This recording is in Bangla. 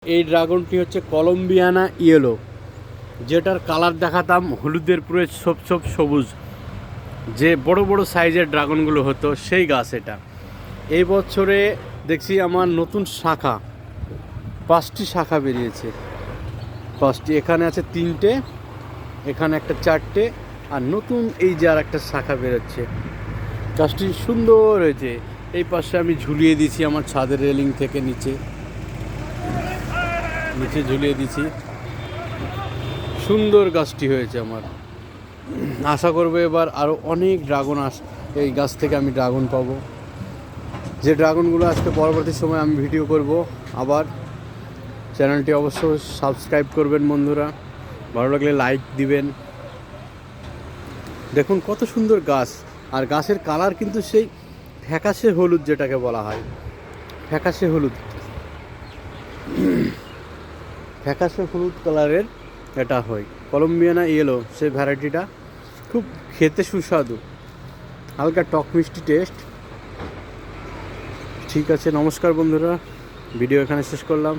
এই ড্রাগনটি হচ্ছে কলম্বিয়ানা ইয়েলো, যেটার কালার দেখাতাম হলুদের পুরো ছোপ ছোপ সবুজ, যে বড় বড় সাইজের ড্রাগনগুলো হতো সেই গাছ এটা। এই বছরে দেখছি আমার নতুন শাখা, 5টি শাখা বেরিয়েছে। 5টি, এখানে আছে 3টে, এখানে একটা 4টে, আর নতুন এই যে আর একটা শাখা বেরোচ্ছে। গাছটি সুন্দর হয়েছে। এই পাশে আমি ঝুলিয়ে দিয়েছি আমার ছাদের রেলিং থেকে নিচে ঝুলিয়ে দিয়েছি। সুন্দর গাছটি হয়েছে আমার। আশা করবো এবার আরও অনেক ড্রাগন এই গাছ থেকে আমি ড্রাগন পাবো, যে ড্রাগনগুলো আজকে পরবর্তী সময় আমি ভিডিও করব। আবার চ্যানেলটি অবশ্যই সাবস্ক্রাইব করবেন বন্ধুরা, ভালো লাগলে লাইক দিবেন। দেখুন কত সুন্দর গাছ, আর গাছের কালার কিন্তু সেই ফ্যাকাশে হলুদ, যেটাকে বলা হয় ফ্যাকাশে হলুদ, ফ্যাকাশে হলুদ কালারের এটা হয় কলম্বিয়ানা ইয়েলো। সেই ভ্যারাইটিটা খুব খেতে সুস্বাদু, হালকা টক মিষ্টি টেস্ট। ঠিক আছে, নমস্কার বন্ধুরা, ভিডিও এখানে শেষ করলাম।